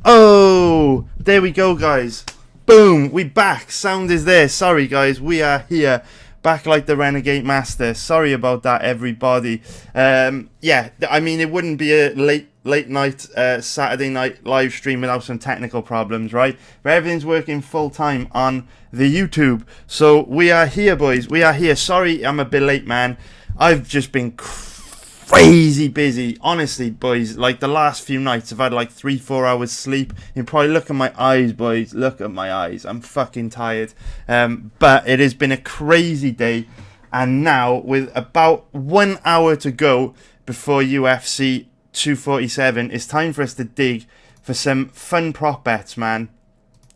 Oh, there we go, guys. Boom, we back. Sound is there. Sorry, guys, we are here. Back like the Renegade Master. Sorry about that, everybody. Yeah, I mean, it wouldn't be a late night, Saturday night live stream without some technical problems, right? But everything's working full time on the YouTube. So we are here, boys. We are here. Sorry, I'm a bit late, man. I've just been crazy busy, honestly, boys. Like the last few nights I've had like 3-4 hours sleep. You can probably look at my eyes, boys. Look at my eyes. I'm fucking tired. But it has been a crazy day, and now with about 1 hour to go before UFC 247, it's time for us to dig for some fun prop bets, man.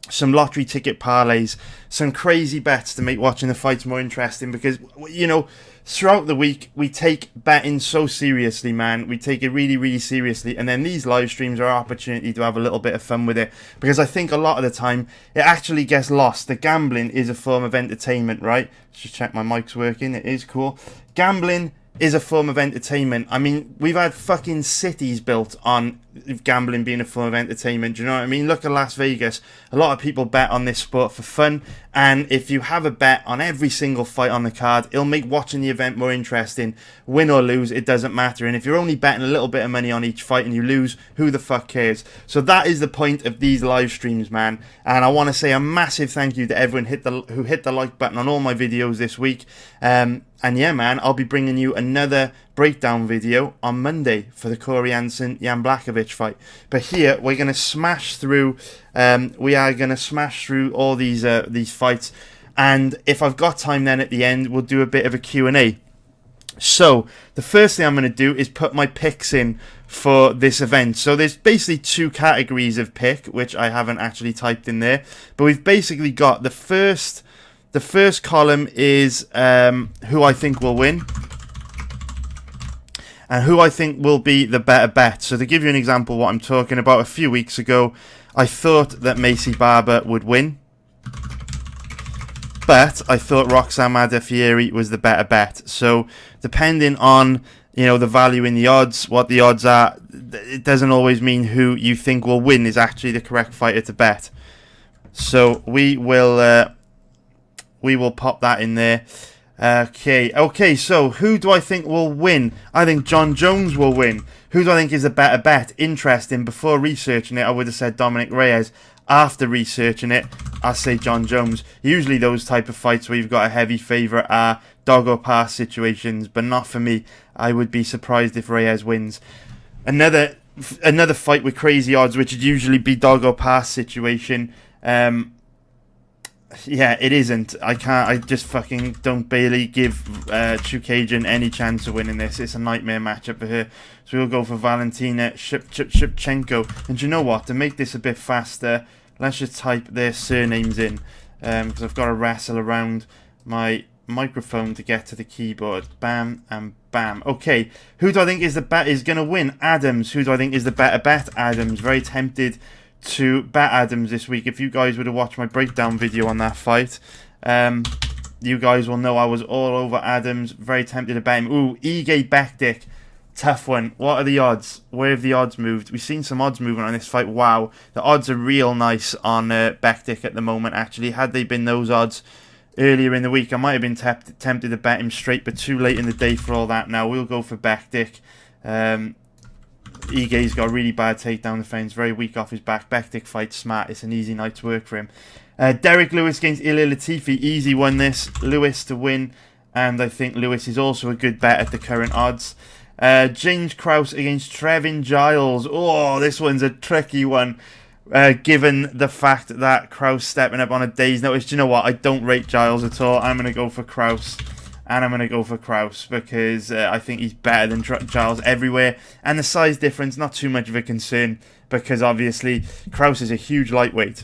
Some lottery ticket parlays, some crazy bets to make watching the fights more interesting, because, you know, throughout the week we take betting so seriously, man. We take it really, really seriously, and then these live streams are our opportunity to have a little bit of fun with it, because I think a lot of the time it actually gets lost. The gambling is a form of entertainment, right? Let's just check my mic's working. It is cool. Gambling is a form of entertainment. I mean, we've had fucking cities built on gambling being a form of entertainment. Do you know what I mean? Look at Las Vegas. A lot of people bet on this sport for fun, and if you have a bet on every single fight on the card, it'll make watching the event more interesting. Win or lose, it doesn't matter. And if you're only betting a little bit of money on each fight and you lose, who the fuck cares? So that is the point of these live streams, man. And I want to say a massive thank you to everyone who hit the like button on all my videos this week. And yeah, man, I'll be bringing you another breakdown video on Monday for the Corey Hansen-Jan Blachowicz fight. But here we're gonna smash through. We are gonna smash through all these fights, and if I've got time, then at the end we'll do a bit of a Q&A. So the first thing I'm gonna do is put my picks in for this event. So there's basically two categories of pick, which I haven't actually typed in there, but we've basically got the first column is who I think will win and who I think will be the better bet. So to give you an example of what I'm talking about, a few weeks ago I thought that Macy Barber would win, but I thought Roxanne Madafieri was the better bet. So depending on, you know, the value in the odds, what the odds are, it doesn't always mean who you think will win is actually the correct fighter to bet. So we will pop that in there. Okay, so who do I think will win? I think John Jones will win. Who do I think is a better bet? Interesting. Before researching it, I would have said Dominic Reyes. After researching it, I say John Jones. Usually those type of fights where you've got a heavy favourite are dog or pass situations, but not for me. I would be surprised if Reyes wins. Another fight with crazy odds, which would usually be dog or pass situation. Yeah, it isn't. I just fucking don't barely give Chookagian any chance of winning this. It's a nightmare matchup for her. So we'll go for Valentina Shevchenko. And you know what? To make this a bit faster, let's just type their surnames in. Because I've got to wrestle around my microphone to get to the keyboard. Bam and bam. Okay, who do I think is going to win? Adams. Who do I think is the better bet? Adams. Very tempted to bet Adams this week. If you guys would have watched my breakdown video on that fight, you guys will know I was all over Adams. Very tempted to bet him. Ooh, Ige Bektik. Tough one. What are the odds? Where have the odds moved? We've seen some odds moving on this fight. Wow, the odds are real nice on Bektik at the moment, actually. Had they been those odds earlier in the week, I might have been tempted to bet him straight, but too late in the day for all that. Now we'll go for Bektik. Ige's got a really bad takedown defense, very weak off his back. Bektik fights smart. It's an easy night's work for him. Derek Lewis against Ilir Latifi. Easy one this. Lewis to win, and I think Lewis is also a good bet at the current odds. James Krause against Trevin Giles. Oh, this one's a tricky one, given the fact that Krause stepping up on a day's notice. Do you know what? I don't rate Giles at all. I'm going to go for Krause. And I'm going to go for Krause because I think he's better than Giles everywhere. And the size difference, not too much of a concern, because obviously Krause is a huge lightweight.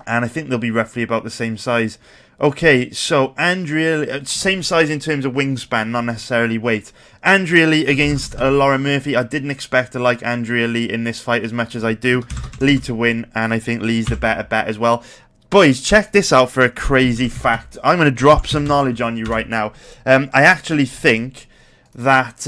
And I think they'll be roughly about the same size. Okay, so Andrea, same size in terms of wingspan, not necessarily weight. Andrea Lee against Laura Murphy. I didn't expect to like Andrea Lee in this fight as much as I do. Lee to win, and I think Lee's the better bet as well. Boys, check this out for a crazy fact. I'm going to drop some knowledge on you right now. I actually think that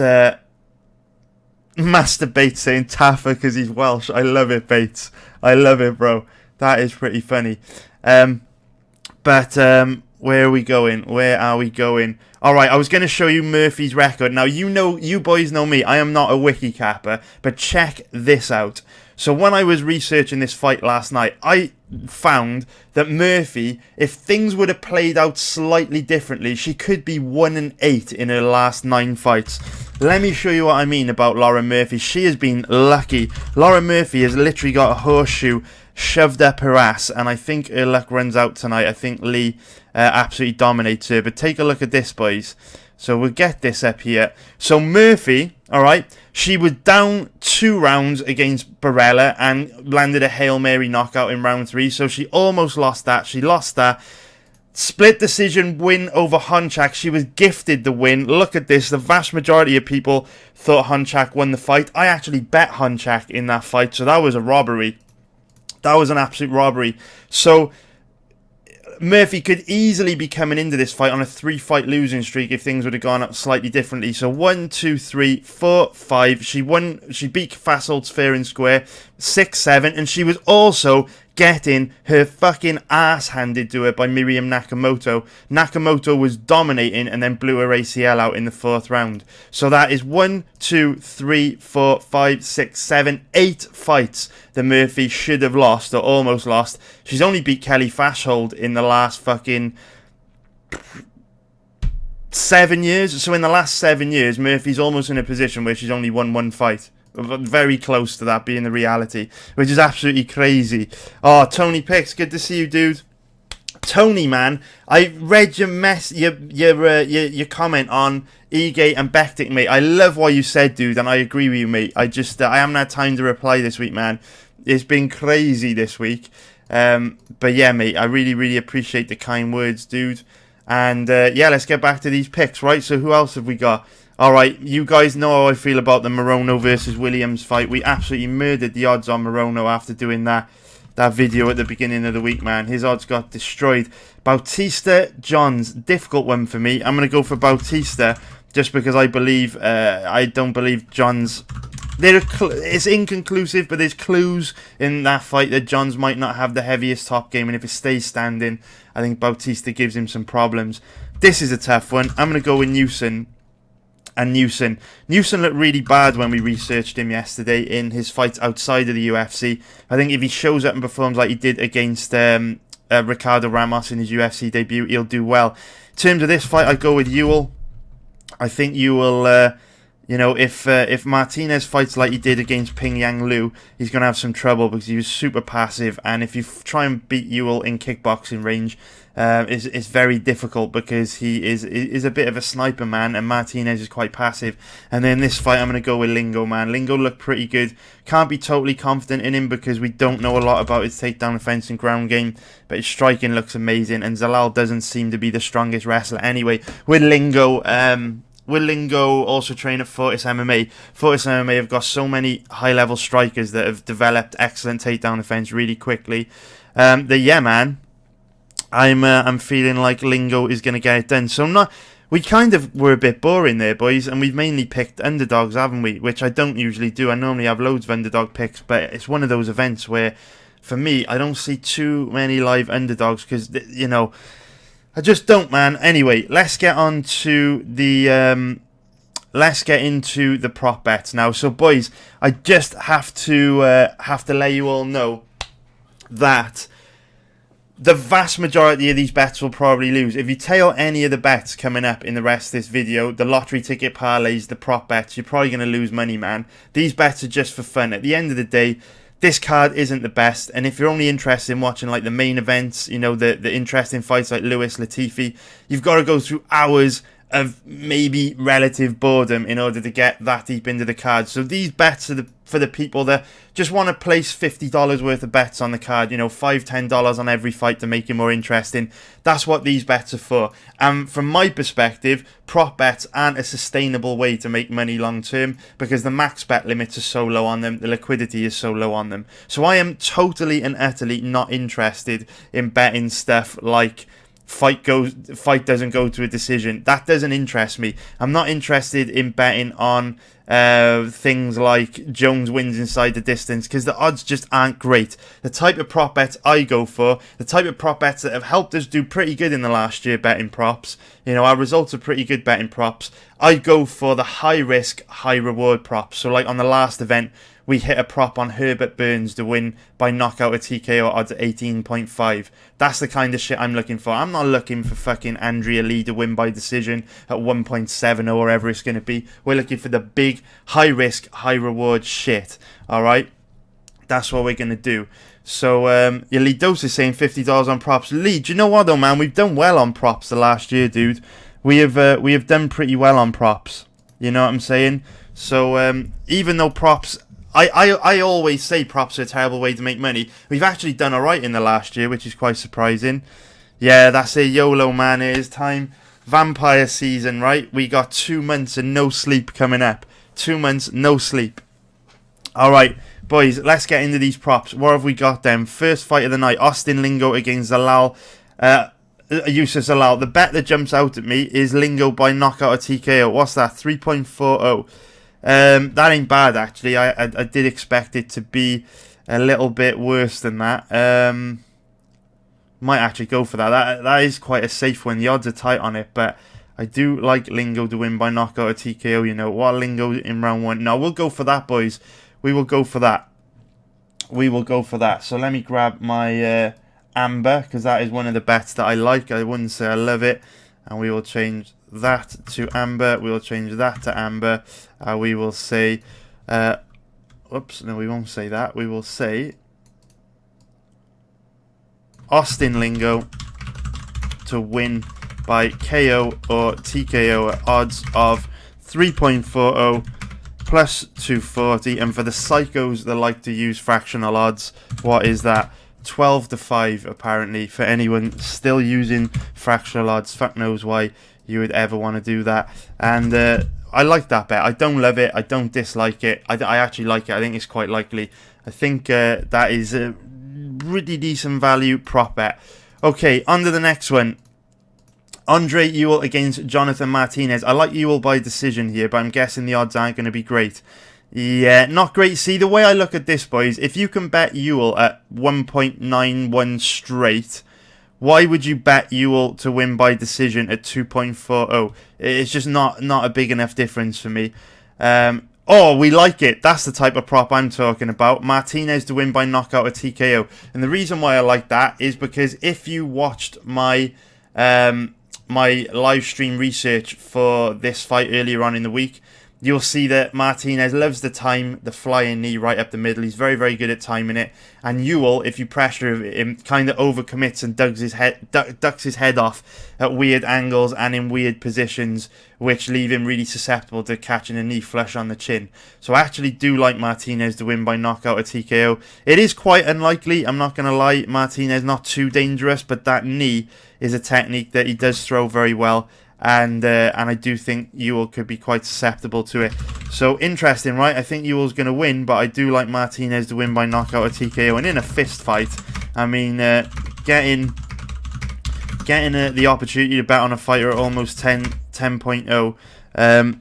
Master Bates saying Taffer because he's Welsh. I love it, Bates. I love it, bro. That is pretty funny. But where are we going? Where are we going? All right, I was going to show you Murphy's record. Now, you boys know me. I am not a wiki capper, but check this out. So when I was researching this fight last night, I found that Murphy, if things would have played out slightly differently, she could be 1-8 in her last 9 fights. Let me show you what I mean about Lauren Murphy. She has been lucky. Lauren Murphy has literally got a horseshoe shoved up her ass, and I think her luck runs out tonight. I think Lee absolutely dominates her. But take a look at this, boys. So we'll get this up here. So Murphy, all right, she was down 2 rounds against Barella and landed a Hail Mary knockout in round 3. So she almost lost that. She lost that. Split decision win over Honchak. She was gifted the win. Look at this. The vast majority of people thought Honchak won the fight. I actually bet Honchak in that fight. So that was a robbery. That was an absolute robbery. So Murphy could easily be coming into this fight on a 3-fight losing streak if things would have gone up slightly differently. So 1, 2, 3, 4, 5. She won. She beat Fassol's fair and square. 6, 7, and she was also getting her fucking ass handed to her by Miriam Nakamoto. Nakamoto was dominating and then blew her ACL out in the 4th round. So that is 1, 2, 3, 4, 5, 6, 7, 8 fights that Murphy should have lost or almost lost. She's only beat Kelly Fashold in the last fucking 7 years. So in the last 7 years, Murphy's almost in a position where she's only won 1 fight. Very close to that being the reality, which is absolutely crazy. Oh, Tony Picks, good to see you, dude. Tony, man, I read your your comment on Egate and Bektik, mate. I love what you said, dude, and I agree with you, mate. I haven't had time to reply this week, man. It's been crazy this week. But yeah, mate, I really appreciate the kind words, dude. And yeah, let's get back to these picks, right? So who else have we got? Alright, you guys know how I feel about the Morono versus Williams fight. We absolutely murdered the odds on Morono after doing that video at the beginning of the week, man. His odds got destroyed. Bautista Johns, difficult one for me. I'm going to go for Bautista just because I don't believe Johns. It's inconclusive, but there's clues in that fight that Johns might not have the heaviest top game, and if it stays standing, I think Bautista gives him some problems. This is a tough one. I'm going to go with Newson. And Newson looked really bad when we researched him yesterday in his fights outside of the UFC. I think if he shows up and performs like he did against Ricardo Ramos in his UFC debut, he'll do well. In terms of this fight, I'd go with Ewell. I think Ewell, if Martinez fights like he did against Ping Yang Liu, he's going to have some trouble because he was super passive. And if you try and beat Ewell in kickboxing range, it's very difficult because he is a bit of a sniper, man, and Martinez is quite passive. And then this fight, I'm going to go with Lingo, man. Lingo looked pretty good. Can't be totally confident in him because we don't know a lot about his takedown defense and ground game, but his striking looks amazing, and Zalal doesn't seem to be the strongest wrestler anyway. With Lingo, also train at Fortis MMA. Fortis MMA have got so many high-level strikers that have developed excellent takedown defense really quickly. Yeah, man. I'm feeling like Lingo is going to get it done. So we kind of were a bit boring there, boys, and we've mainly picked underdogs, haven't we? Which I don't usually do. I normally have loads of underdog picks, but it's one of those events where, for me, I don't see too many live underdogs because, I just don't, man. Anyway, let's get on to the let's get into the prop bets now. So, boys, I just have to let you all know that the vast majority of these bets will probably lose. If you tail any of the bets coming up in the rest of this video, the lottery ticket parlays, the prop bets, you're probably going to lose money, man. These bets are just for fun. At the end of the day, this card isn't the best, and if you're only interested in watching like the main events, the interesting fights like Lewis, Latifi, you've got to go through hours of maybe relative boredom in order to get that deep into the card. So these bets are for the people that just want to place $50 worth of bets on the card, $5, $10 on every fight to make it more interesting. That's what these bets are for. And from my perspective, prop bets aren't a sustainable way to make money long term because the max bet limits are so low on them, the liquidity is so low on them. So I am totally and utterly not interested in betting stuff like fight doesn't go to a decision. That doesn't interest me. I'm not interested in betting on things like Jones wins inside the distance, because the odds just aren't great. The type of prop bets I go for, the type of prop bets that have helped us do pretty good in the last year betting props, you know, our results are pretty good betting props. I go for the high risk, high reward props. So like on the last event, we hit a prop on Herbert Burns to win by knockout or TKO odds at 18.5. That's the kind of shit I'm looking for. I'm not looking for fucking Andrea Lee to win by decision at 1.70 or whatever it's going to be. We're looking for the big, high risk, high reward shit. Alright? That's what we're going to do. So, Lee Dose is saying $50 on props. Lee, do you know what though, man? We've done well on props the last year, dude. We have done pretty well on props. You know what I'm saying? So, even though props... I always say props are a terrible way to make money. We've actually done alright in the last year, which is quite surprising. Yeah, that's a YOLO, man. It is time. Vampire season, right? We got 2 months and no sleep coming up. 2 months, no sleep. Alright, boys, let's get into these props. What have we got then? First fight of the night, Austin Lingo against Zalal. Yusuf Zalal. The bet that jumps out at me is Lingo by knockout or TKO. What's that? 3.40. That ain't bad, actually. I did expect it to be a little bit worse than that. Might actually go for that. That is quite a safe one. The odds are tight on it, but I do like Lingo to win by knockout or TKO. You know what, Lingo in round 1. No, we'll go for that, boys. We will go for that. We will go for that. So let me grab my Amber, because that is one of the bets that I like. I wouldn't say I love it, and we will change that to Amber. We will change that to Amber. We will say, whoops, no, we won't say that. We will say Austin Lingo to win by KO or TKO at odds of 3.40 plus 240. And for the psychos that like to use fractional odds, what is that? 12 to 5 apparently. For anyone still using fractional odds, fuck knows why you would ever want to do that. And I like that bet. I don't love it. I don't dislike it. I actually like it. I think it's quite likely. I think that is a pretty decent value prop bet. Okay, on to the next one. Andre Ewell against Jonathan Martinez. I like Ewell by decision here, but I'm guessing the odds aren't going to be great. Yeah, not great. See, the way I look at this, boys, if you can bet Ewell at 1.91 straight, why would you bet Ewell to win by decision at 2.40? It's just not a big enough difference for me. Oh, we like it. That's the type of prop I'm talking about. Martinez to win by knockout or TKO. And the reason why I like that is because if you watched my my live stream research for this fight earlier on in the week, you'll see that Martinez loves to time the flying knee right up the middle. He's very, very good at timing it. And Ewell, if you pressure him, kind of overcommits and ducks his head off at weird angles and in weird positions, which leave him really susceptible to catching a knee flush on the chin. So I actually do like Martinez to win by knockout or TKO. It is quite unlikely, I'm not going to lie. Martinez not too dangerous, but that knee is a technique that he does throw very well. And I do think Ewell could be quite susceptible to it. So, interesting, right? I think Ewell's going to win, but I do like Martinez to win by knockout or TKO. And in a fist fight, I mean, getting the opportunity to bet on a fighter at almost 10.0,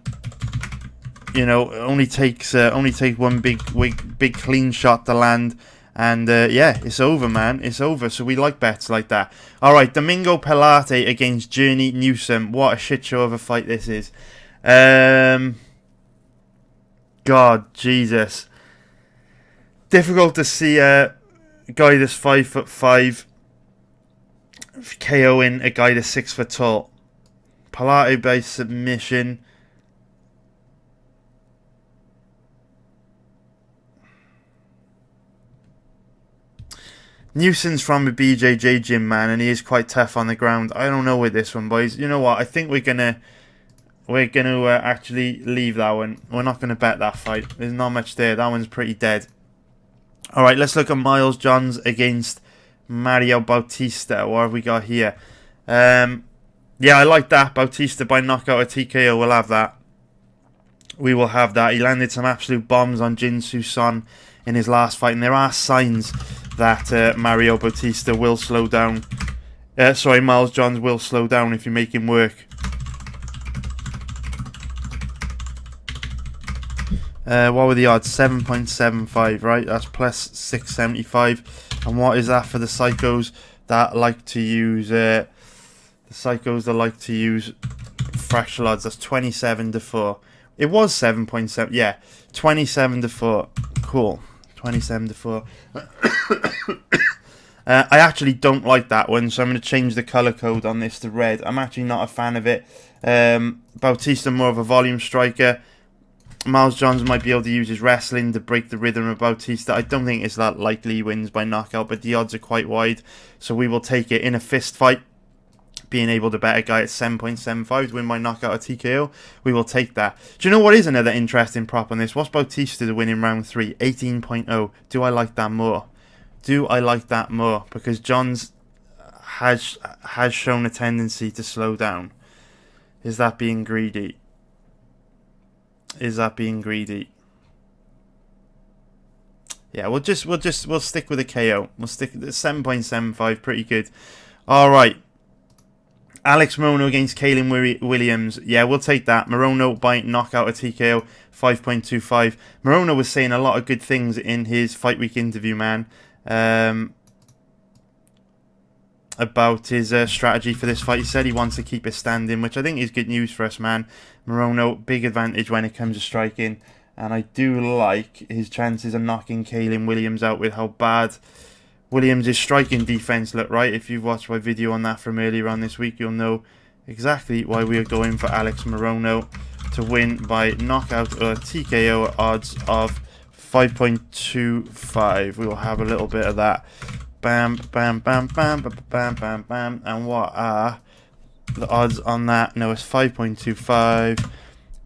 you know, only takes one big clean shot to land. And yeah, it's over, man. It's over. So we like bets like that. All right, Domingo Pilate against Journey Newsom. What a shit show of a fight this is. God, Jesus. Difficult to see a guy that's 5'5" KOing a guy that's 6 foot tall. Pilate by submission. Newson's from a BJJ gym, man, and he is quite tough on the ground. I don't know with this one, boys. You know what? I think we're gonna actually leave that one. We're not gonna bet that fight. There's not much there. That one's pretty dead. All right, let's look at Miles Johns against Mario Bautista. What have we got here? Yeah, I like that. Bautista by knockout or TKO. We'll have that. We will have that. He landed some absolute bombs on Jin Suson in his last fight, and there are signs that Mario Bautista will slow down Sorry, Miles Johns will slow down if you make him work. What were the odds? 7.75, right? That's plus 675. And what is that for the psychos that like to use fractional odds? That's 27 to 4. It was 7.7. Yeah, 27 to 4. Cool. 27 to 4. I actually don't like that one, so I'm going to change the colour code on this to red. I'm actually not a fan of it. Bautista more of a volume striker. Miles Johns might be able to use his wrestling to break the rhythm of Bautista. I don't think it's that likely he wins by knockout, but the odds are quite wide, so we will take it in a fist fight. Being able to bet a guy at 7.75 to win by knockout or TKO, we will take that. Do you know what is another interesting prop on this? What's Bautista to win in round 3? 18.0. Do I like that more? Do I like that more? Because Johns has shown a tendency to slow down. Is that being greedy? Is that being greedy? Yeah, we'll stick with a KO. We'll stick at 7.75, pretty good. Alright. Alex Morono against Kalen Williams. Yeah, we'll take that. Morono by knockout or TKO, 5.25. Morono was saying a lot of good things in his Fight Week interview, man. About his strategy for this fight. He said he wants to keep it standing, which I think is good news for us, man. Morono, big advantage when it comes to striking, and I do like his chances of knocking Kalen Williams out with how bad Williams' striking defense looked, right? If you've watched my video on that from earlier on this week, you'll know exactly why we are going for Alex Morono to win by knockout or TKO at odds of 5.25. We will have a little bit of that. Bam, bam, bam, bam, bam, bam, bam, bam. And what are the odds on that? No, it's 5.25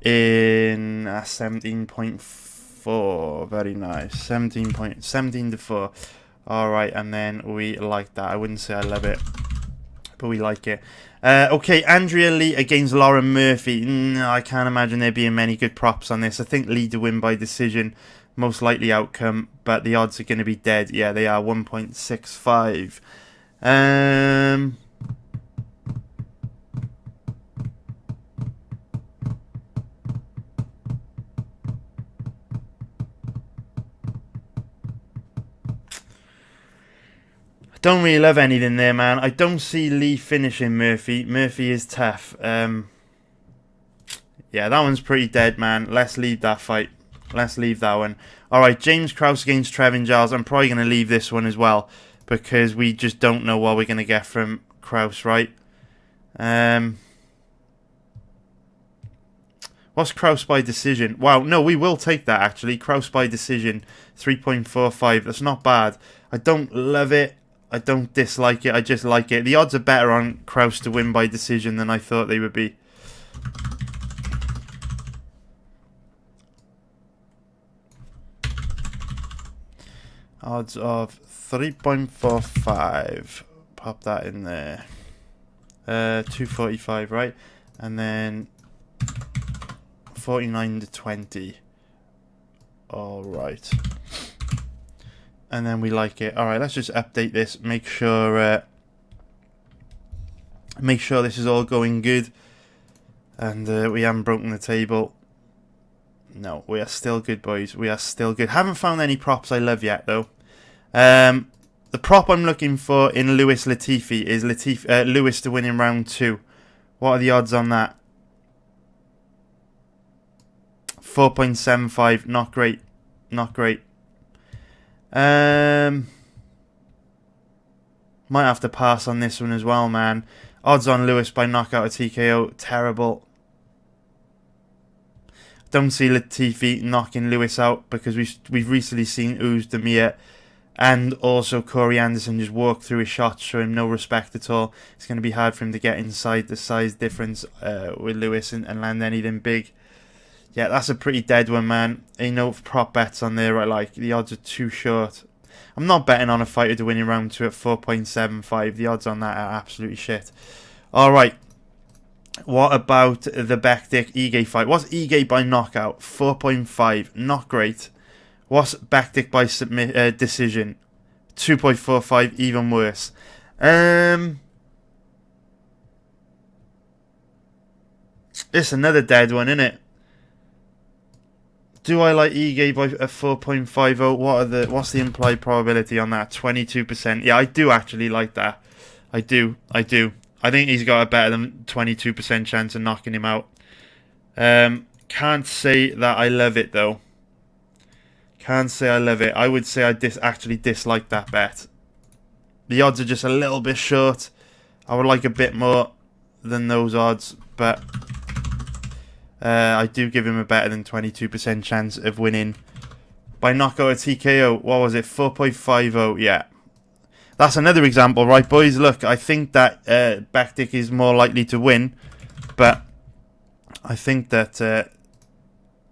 in 17.4. Very nice. 17 to 4. Alright, and then we like that. I wouldn't say I love it, but we like it. Okay, Andrea Lee against Lauren Murphy. No, I can't imagine there being many good props on this. I think Lee to win by decision. Most likely outcome, but the odds are going to be dead. Yeah, they are 1.65. I don't really love anything there, man. I don't see Lee finishing Murphy. Murphy is tough. Yeah, that one's pretty dead, man. Let's leave that fight. Let's leave that one. Alright, James Krause against Trevin Giles. I'm probably going to leave this one as well, because we just don't know what we're going to get from Krause, right? What's Krause by decision? Wow, no, we will take that, actually. Krause by decision, 3.45. That's not bad. I don't love it. I don't dislike it. I just like it. The odds are better on Krause to win by decision than I thought they would be. Odds of 3.45. Pop that in there. 245, right? And then 49 to 20. Alright. And then we like it. Alright, let's just update this. Make sure this is all going good. And we haven't broken the table. No, we are still good, boys. We are still good. Haven't found any props I love yet, though. The prop I'm looking for in Lewis Latifi is Lewis to win in round 2. What are the odds on that? 4.75. Not great. Not great. Might have to pass on this one as well, man. Odds on Lewis by knockout or TKO. Terrible. Don't see Latifi knocking Lewis out, because we've recently seen Demir and also Corey Anderson just walk through his shots, show him no respect at all. It's going to be hard for him to get inside the size difference with Lewis and land anything big. Yeah, that's a pretty dead one, man. Ain't no prop bets on there. Right, like, the odds are too short. I'm not betting on a fighter to win in round 2 at 4.75. The odds on that are absolutely shit. Alright. What about the Bektik Ige fight? What's Ige by knockout? 4.5. Not great. What's Bektik by decision? 2.45. Even worse. It's another dead one, isn't it? Do I like Ige by a 4.50? What's the implied probability on that? 22%. Yeah, I do actually like that. I do. I think he's got a better than 22% chance of knocking him out. Can't say that I love it though. Can't say I love it. I would say I actually dislike that bet. The odds are just a little bit short. I would like a bit more than those odds, but I do give him a better than 22% chance of winning by knockout or TKO. What was it? 4.50. Yeah. That's another example, right, boys? Look, I think that Bektik is more likely to win, but I think that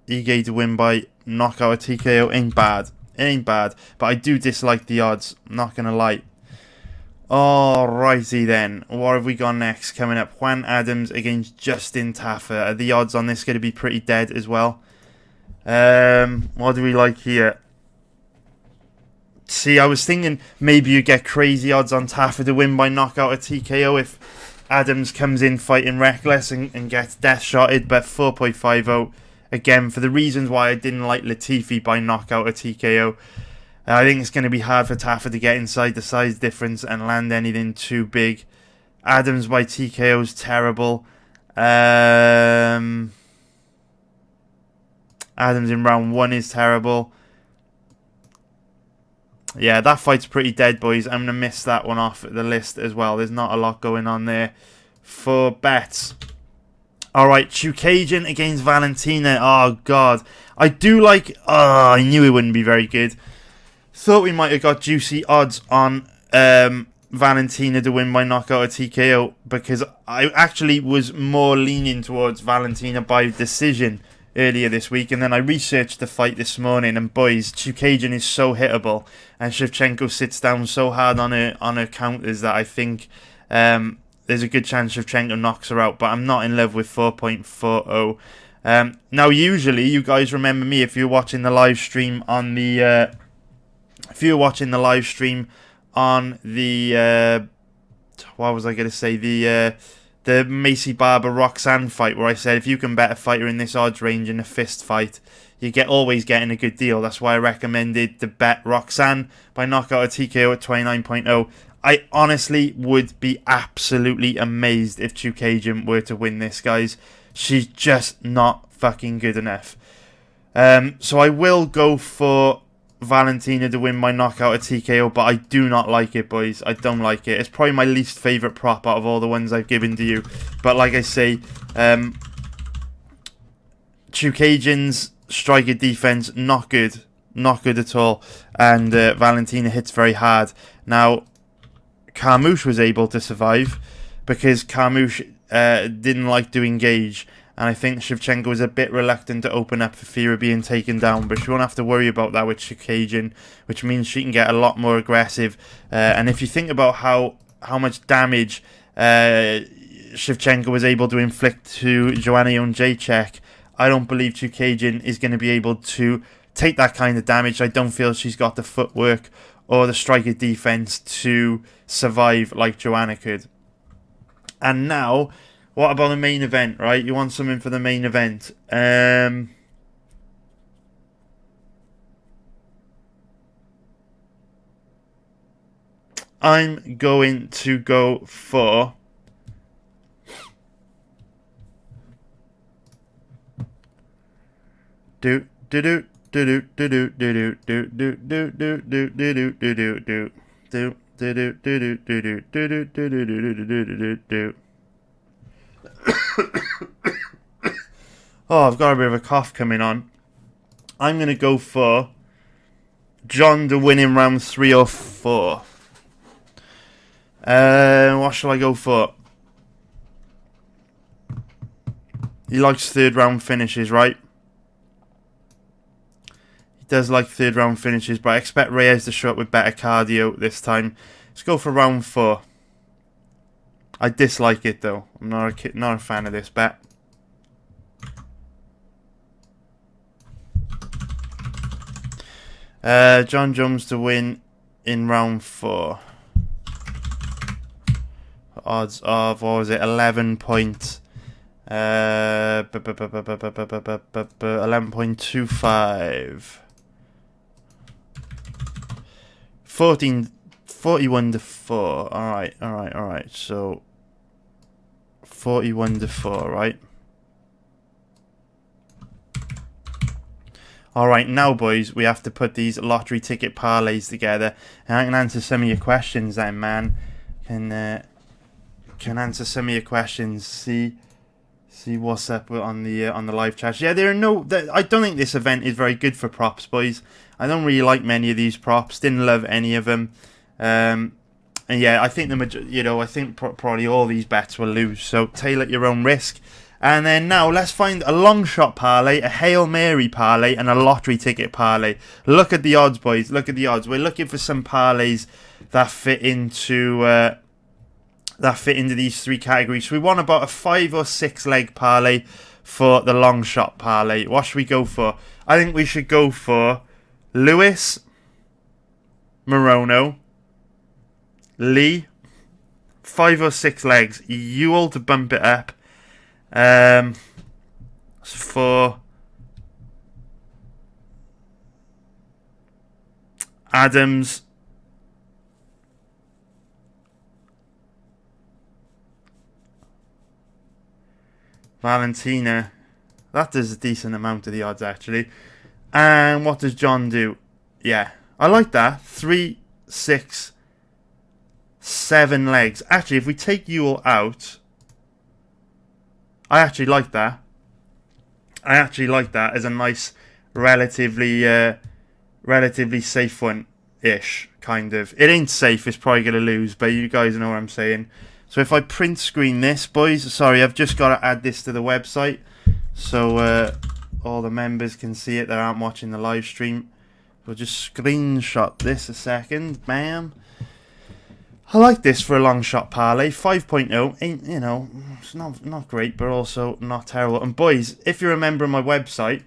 Ige to win by knockout or TKO ain't bad. It ain't bad, but I do dislike the odds. I'm not going to lie. Alrighty then, what have we got next? Coming up, Juan Adams against Justin Taffer. Are the odds on this going to be pretty dead as well? What do we like here? See, I was thinking maybe you get crazy odds on Taffer to win by knockout or TKO if Adams comes in fighting reckless and gets death shotted, but 4.50, again, for the reasons why I didn't like Latifi by knockout or TKO. I think it's going to be hard for Taffer to get inside the size difference and land anything too big. Adams by TKO is terrible. Adams in round 1 is terrible. Yeah, that fight's pretty dead, boys. I'm going to miss that one off the list as well. There's not a lot going on there for bets. Alright, Chukagian against Valentina. Oh, God. I do like... Oh, I knew it wouldn't be very good. Thought we might have got juicy odds on Valentina to win by knockout or TKO, because I actually was more leaning towards Valentina by decision earlier this week, and then I researched the fight this morning, and boys, Chukagian is so hittable, and Shevchenko sits down so hard on her counters that I think there's a good chance Shevchenko knocks her out, but I'm not in love with 4.40. Now, usually, you guys remember me if you're watching the live stream on the... If you're watching the live stream on the, what was I going to say, the Macy Barber Roxanne fight, where I said if you can bet a fighter in this odds range in a fist fight, you always getting a good deal. That's why I recommended the bet Roxanne by knockout or TKO at 29.0. I honestly would be absolutely amazed if Chukagian were to win this, guys. She's just not fucking good enough. So I will go for Valentina to win by knockout or TKO, but I do not like it, boys. I don't like it. It's probably my least favourite prop out of all the ones I've given to you. But like I say, Chukagian's striker defense, not good. Not good at all. And Valentina hits very hard. Now, Carmouche was able to survive because Carmouche didn't like to engage. And I think Shevchenko is a bit reluctant to open up for fear of being taken down. But she won't have to worry about that with Chukagian, which means she can get a lot more aggressive. And if you think about how much damage Shevchenko was able to inflict to Joanna Jędrzejczyk, I don't believe Chukagian is going to be able to take that kind of damage. I don't feel she's got the footwork or the striker defense to survive like Joanna could. And now... what about the main event, right? You want something for the main event. I'm going to go for... Oh, I've got a bit of a cough coming on. I'm going to go for John to win in round 3 or 4. What shall I go for? He likes third round finishes, right? He does like third round finishes, but I expect Reyes to show up with better cardio this time. Let's go for round 4. I dislike it though. I'm not a fan of this bet. John Jones to win in round 4. Odds of, what was it, 11 point... 11.25. 41 to 4. Alright. So 41 to 4, right? Alright, now boys, we have to put these lottery ticket parlays together. And I can answer some of your questions then, man. Can answer some of your questions. See what's up on the live chat. Yeah, I don't think this event is very good for props, boys. I don't really like many of these props. Didn't love any of them. And yeah, I think probably all these bets will lose. So tailor at your own risk. And then now let's find a long shot parlay, a Hail Mary parlay, and a lottery ticket parlay. Look at the odds, boys. Look at the odds. We're looking for some parlays that fit into these three categories. So we want about a 5 or 6 leg parlay for the long shot parlay. What should we go for? I think we should go for Lewis, Morono, Lee, 5 or 6 legs. You all to bump it up. For Adams, Valentina, that does a decent amount of the odds actually. And what does John do? Yeah, I like that. 3, 6, 7 legs. Actually, if we take you all out, I actually like that. I actually like that as a nice, relatively safe one-ish, kind of. It ain't safe, it's probably going to lose, but you guys know what I'm saying. So if I print screen this, boys, sorry, I've just got to add this to the website so all the members can see it that aren't watching the live stream. We'll just screenshot this a second, bam. I like this for a long shot parlay. 5.0 ain't, it's not great, but also not terrible. And boys, if you remember my website,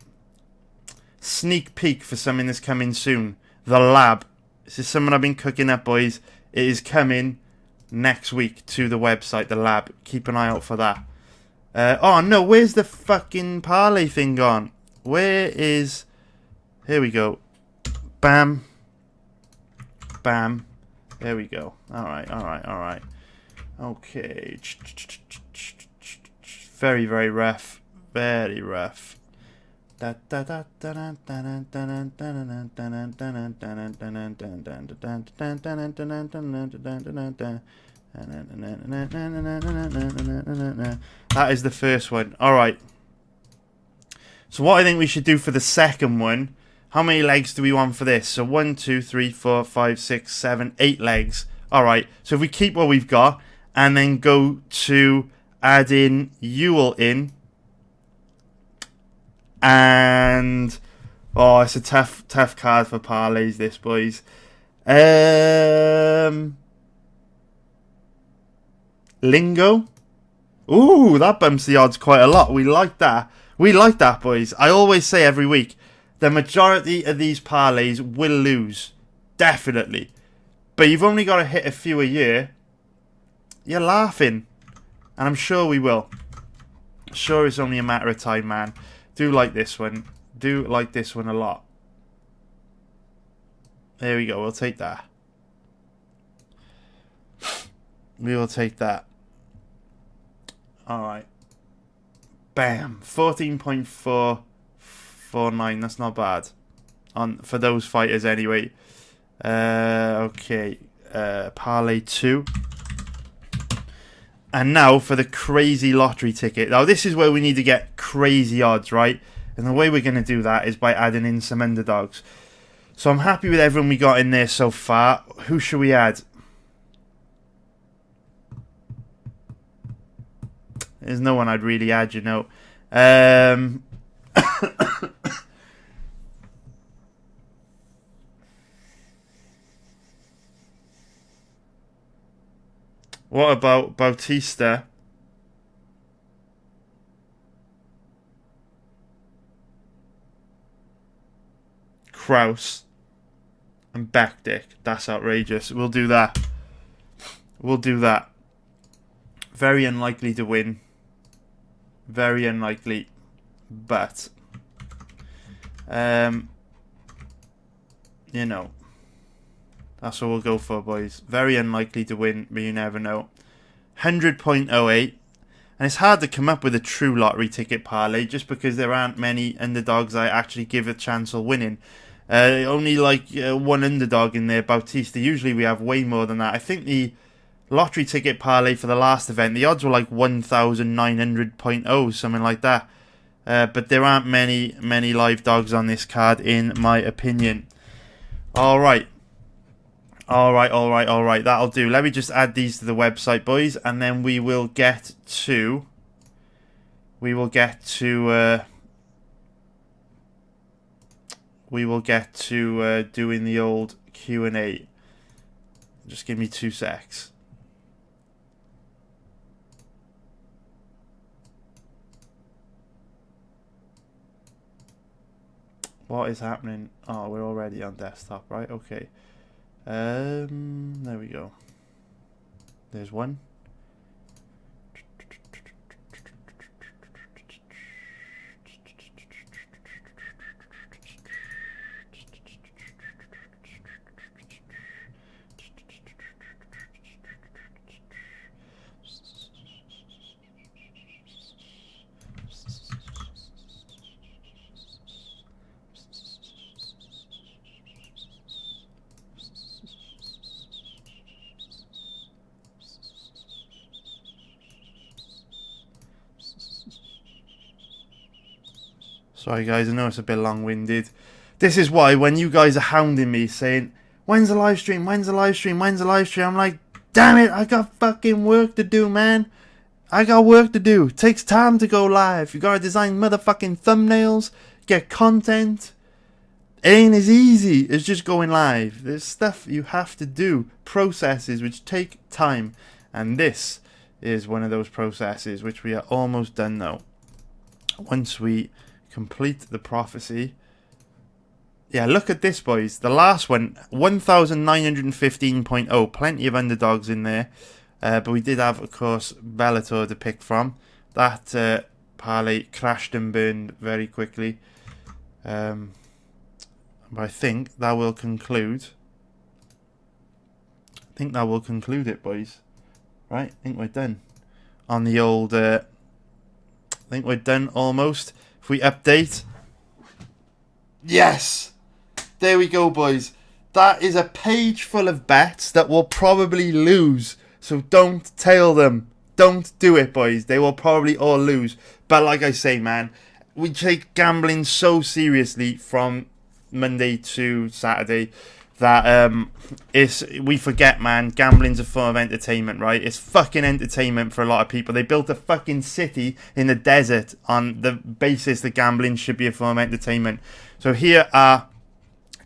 sneak peek for something that's coming soon. The Lab. This is something I've been cooking up, boys. It is coming next week to the website, The Lab. Keep an eye out for that. Oh no, where's the fucking parlay thing gone? Here we go. Bam. Bam. There we go. Alright. Okay. Very, very rough. Very rough. That is the first one. Alright. So what I think we should do for the second one, how many legs do we want for this? So 1, 2, 3, 4, 5, 6, 7, 8 legs. Alright, so if we keep what we've got and then go to add in Ewell in. And it's a tough card for parlays, this, boys. Lingo. Ooh, that bumps the odds quite a lot. We like that. We like that, boys. I always say every week, the majority of these parlays will lose. Definitely. But you've only got to hit a few a year. You're laughing. And I'm sure we will. Sure, it's only a matter of time, man. Do like this one. Do like this one a lot. There we go. We'll take that. We will take that. Alright. Bam. 14.449. That's not bad. For those fighters anyway. Okay. Parlay 2. And now for the crazy lottery ticket. Now this is where we need to get crazy odds, right? And the way we're going to do that is by adding in some underdogs. So I'm happy with everyone we got in there so far. Who should we add? There's no one I'd really add, you know. What about Bautista? Kraus and Backdick. That's outrageous. We'll do that. We'll do that. Very unlikely to win. Very unlikely. But, you know, that's what we'll go for, boys. Very unlikely to win, but you never know. 100.08. And it's hard to come up with a true lottery ticket parlay just because there aren't many underdogs I actually give a chance of winning. Only like one underdog in there, Bautista. Usually we have way more than that. I think the lottery ticket parlay for the last event, the odds were like 1,900.0, something like that. But there aren't many live dogs on this card, in my opinion. Alright. Alright. That'll do. Let me just add these to the website, boys, and then we will get to doing the old Q&A. Just give me 2 secs. What is happening? Oh, we're already on desktop, right? Okay. There we go. There's one. Sorry guys, I know it's a bit long-winded. This is why when you guys are hounding me saying, when's the live stream, when's the live stream, when's the live stream, I'm like, damn it, I got fucking work to do, man. I got work to do. It takes time to go live. You gotta design motherfucking thumbnails, get content. It ain't as easy as just going live. There's stuff you have to do, processes which take time. And this is one of those processes which we are almost done now. Once we complete the prophecy. Yeah, look at this, boys. The last one, 1,915.0. Plenty of underdogs in there. But we did have, of course, Bellator to pick from. That parlay crashed and burned very quickly. But I think that will conclude. It, boys. Right? I think we're done. On the old... I think we're done almost. If we update. Yes! There we go, boys. That is a page full of bets that will probably lose. So don't tail them. Don't do it, boys. They will probably all lose. But like I say, man, we take gambling so seriously from Monday to Saturday that we forget, man, gambling's a form of entertainment, right? It's fucking entertainment for a lot of people. They built a fucking city in the desert on the basis that gambling should be a form of entertainment. So here are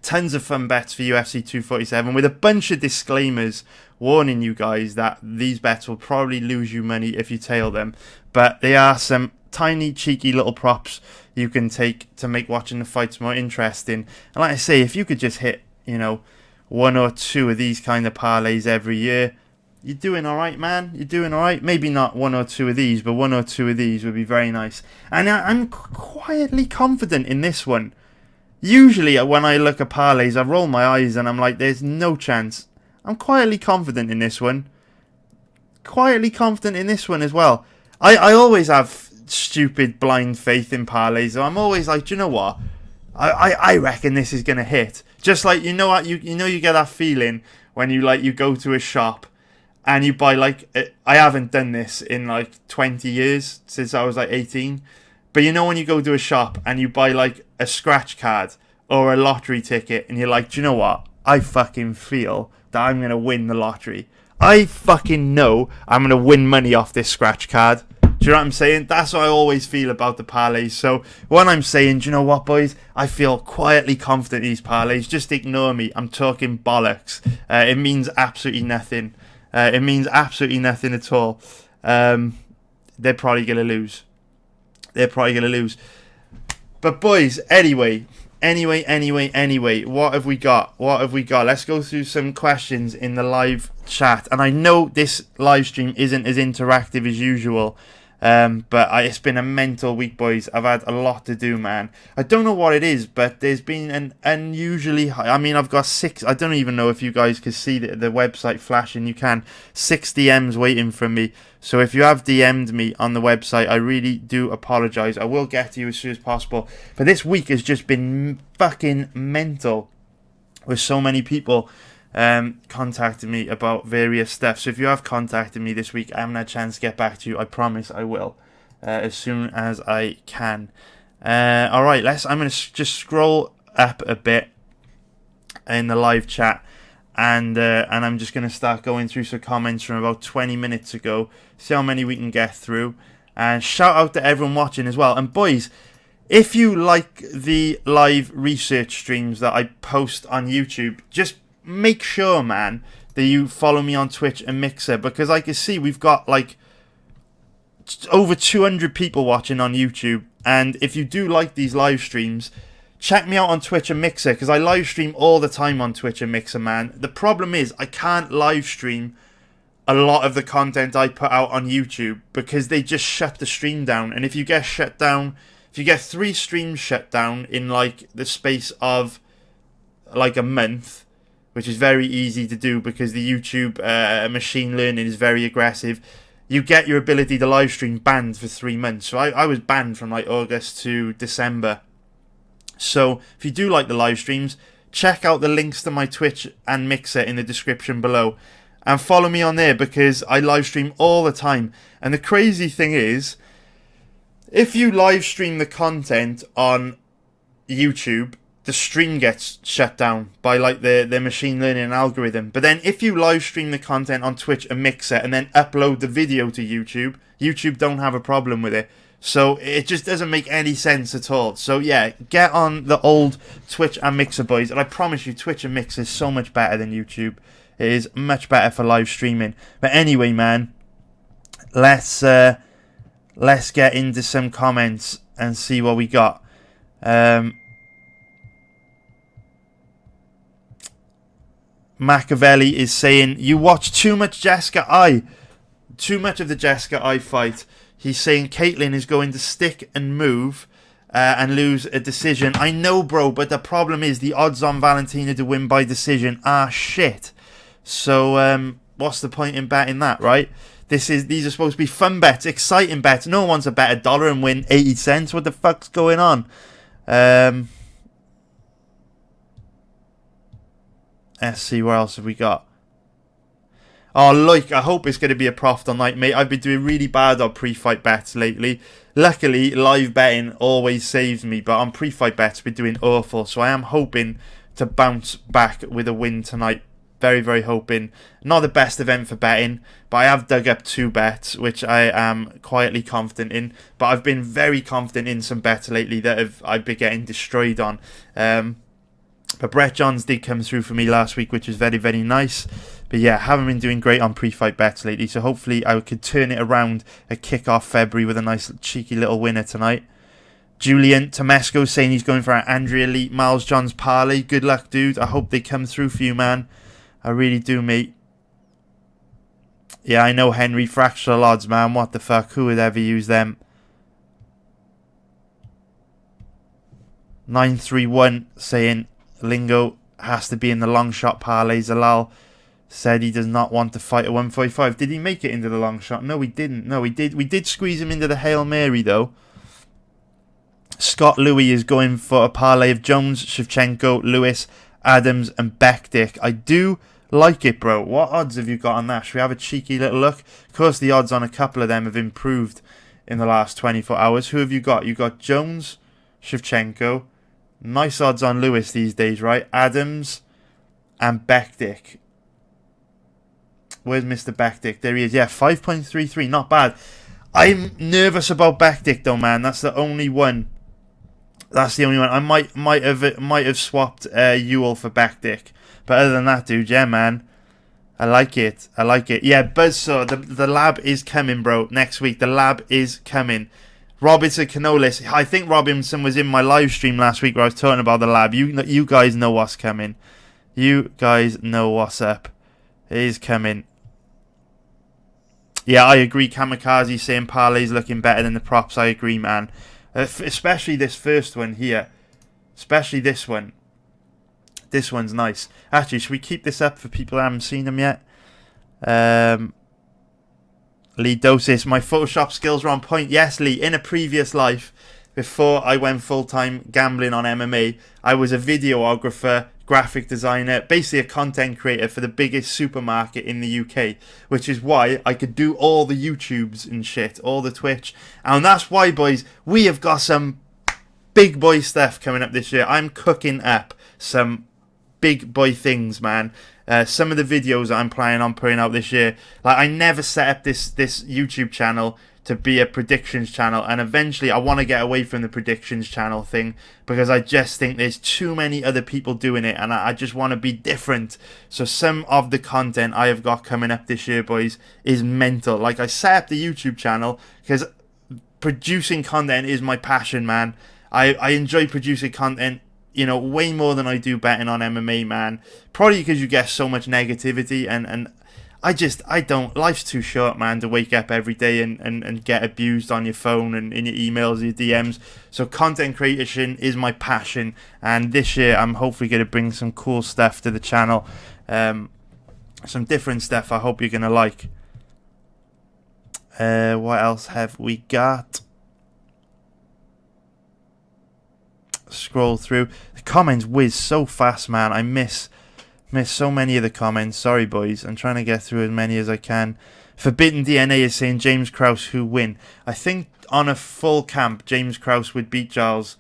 tons of fun bets for UFC 247 with a bunch of disclaimers warning you guys that these bets will probably lose you money if you tail them. But they are some tiny cheeky little props you can take to make watching the fights more interesting. And like I say, if you could just hit, you know, 1 or 2 of these kind of parlays every year, you're doing alright, man. You're doing alright. Maybe not 1 or 2 of these, but 1 or 2 of these would be very nice. And I'm quietly confident in this one. Usually when I look at parlays, I roll my eyes and I'm like, there's no chance. I'm quietly confident in this one. Quietly confident in this one as well. I always have stupid blind faith in parlays. So I'm always like, do you know what? I reckon this is going to hit. Just like, you know what, you get that feeling when you go to a shop and you buy I haven't done this in 20 years since I was 18. But you know when you go to a shop and you buy a scratch card or a lottery ticket and you're like, do you know what? I fucking feel that I'm going to win the lottery. I fucking know I'm going to win money off this scratch card. Do you know what I'm saying? That's what I always feel about the parlays. So when I'm saying, do you know what, boys? I feel quietly confident in these parlays. Just ignore me. I'm talking bollocks. It means absolutely nothing. It means absolutely nothing at all. They're probably going to lose. But boys, anyway, what have we got? Let's go through some questions in the live chat. And I know this live stream isn't as interactive as usual. But it's been a mental week, boys. I've had a lot to do, man. I don't know what it is, but there's been an unusually high... I mean, I've got 6... I don't even know if you guys can see the website flashing. You can. 6 DMs waiting for me. So if you have DM'd me on the website, I really do apologise. I will get to you as soon as possible. But this week has just been fucking mental, with so many people contacted me about various stuff. So if you have contacted me this week, I haven't had a chance to get back to you. I promise I will as soon as I can. Alright, I'm going to just scroll up a bit in the live chat, and I'm just going to start going through some comments from about 20 minutes ago, see how many we can get through, and shout out to everyone watching as well. And boys, if you like the live research streams that I post on YouTube, just make sure, man, that you follow me on Twitch and Mixer, because I can see we've got like over 200 people watching on YouTube. And if you do like these live streams, check me out on Twitch and Mixer, because I live stream all the time on Twitch and Mixer, man. The problem is I can't live stream a lot of the content I put out on YouTube because they just shut the stream down. And if you get shut down, if you get 3 streams shut down in like the space of like a month, which is very easy to do because the YouTube machine learning is very aggressive, you get your ability to live stream banned for 3 months. So I was banned from like August to December. So if you do like the live streams, check out the links to my Twitch and Mixer in the description below, and follow me on there because I live stream all the time. And the crazy thing is, if you live stream the content on YouTube, the stream gets shut down by like the machine learning algorithm. But then if you live stream the content on Twitch and Mixer and then upload the video to YouTube, YouTube don't have a problem with it. So it just doesn't make any sense at all. So yeah, get on the old Twitch and Mixer, boys. And I promise you, Twitch and Mixer is so much better than YouTube. It is much better for live streaming. But anyway, man, let's get into some comments and see what we got. Machiavelli is saying, you watch too much Jessica I. Too much of the Jessica I fight. He's saying Caitlyn is going to stick and move and lose a decision. I know, bro, but the problem is the odds on Valentina to win by decision are shit. So what's the point in betting that, right? These are supposed to be fun bets, exciting bets. No one wants to bet $1 and win 80 cents. What the fuck's going on? Let's see, what else have we got? Oh, look, I hope it's going to be a profitable night, mate. I've been doing really bad on pre-fight bets lately. Luckily, live betting always saves me, but on pre-fight bets, I've been doing awful. So I am hoping to bounce back with a win tonight. Very, very hoping. Not the best event for betting, but I have dug up 2 bets, which I am quietly confident in. But I've been very confident in some bets lately that I've been getting destroyed on. But Brett Johns did come through for me last week, which was very, very nice. But yeah, haven't been doing great on pre-fight bets lately, so hopefully I could turn it around at kick-off February with a nice cheeky little winner tonight. Julian Tomesco saying he's going for an Andrea Lee Miles Johns parlay. Good luck, dude. I hope they come through for you, man. I really do, mate. Yeah, I know Henry. Fractional odds, man. What the fuck? Who would ever use them? 931 saying Lingo has to be in the long shot parlay. Zalal said he does not want to fight at 145. Did he make it into the long shot? No, he didn't. No, he did. We did squeeze him into the Hail Mary, though. Scott Louis is going for a parlay of Jones, Shevchenko, Lewis, Adams, and Bektik. I do like it, bro. What odds have you got on that? Should we have a cheeky little look? Of course, the odds on a couple of them have improved in the last 24 hours. Who have you got? You got Jones, Shevchenko. Nice odds on Lewis these days, right? Adams and Bektik. Where's Mr. Bektik? There he is. Yeah, 5.33. Not bad. I'm nervous about Bektik though, man. That's the only one. That's the only one. I might have swapped Ewell for Bektik. But other than that, dude, yeah, man. I like it. I like it. Yeah, Buzzsaw, the lab is coming, bro. Next week, the lab is coming. Robinson Canolis. I think Robinson was in my live stream last week where I was talking about the lab. You guys know what's coming. You guys know what's up. It is coming. Yeah, I agree. Kamikaze saying Parlay's looking better than the props. I agree, man. Especially this first one here. Especially this one. This one's nice. Actually, should we keep this up for people who haven't seen them yet? Lee Dosis, my Photoshop skills are on point. Yes, Lee, in a previous life, before I went full-time gambling on MMA, I was a videographer, graphic designer, basically a content creator for the biggest supermarket in the UK, which is why I could do all the YouTubes and shit, all the Twitch. And that's why, boys, we have got some big boy stuff coming up this year. I'm cooking up some big boy things, man. Some of the videos that I'm planning on putting out this year, like I never set up this YouTube channel to be a predictions channel, and eventually I want to get away from the predictions channel thing because I just think there's too many other people doing it, and I just want to be different. So some of the content I have got coming up this year, boys, is mental. Like I set up the YouTube channel because producing content is my passion, man. I enjoy producing content, you know, way more than I do betting on MMA, man. Probably because you get so much negativity, and I don't, life's too short, man, to wake up every day and get abused on your phone and in your emails, your DMs. So content creation is my passion, and this year I'm hopefully going to bring some cool stuff to the channel. Some different stuff I hope you're going to like. What else have we got? Scroll through. The comments whiz so fast, man. I miss so many of the comments. Sorry, boys. I'm trying to get through as many as I can. Forbidden DNA is saying James Krause who win. I think on a full camp, James Krause would beat Giles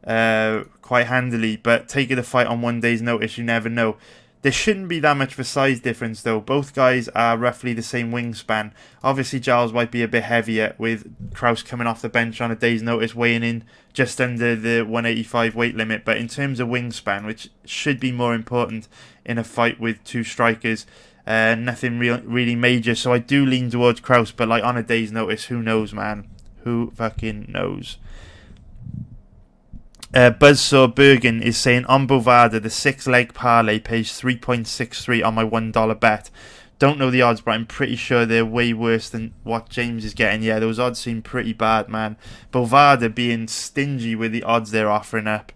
quite handily, but taking the fight on one day's notice, you never know. There shouldn't be that much of a size difference, though. Both guys are roughly the same wingspan. Obviously, Giles might be a bit heavier, with Krause coming off the bench on a day's notice, weighing in just under the 185 weight limit. But in terms of wingspan, which should be more important in a fight with two strikers, nothing really major. So I do lean towards Krause, but like on a day's notice, who knows, man? Who fucking knows? Buzzsaw Bergen is saying on Bovada the 6-leg parlay pays 3.63 on my $1 bet. Don't know the odds, but I'm pretty sure they're way worse than what James is getting. Yeah, those odds seem pretty bad, man. Bovada being stingy with the odds they're offering up.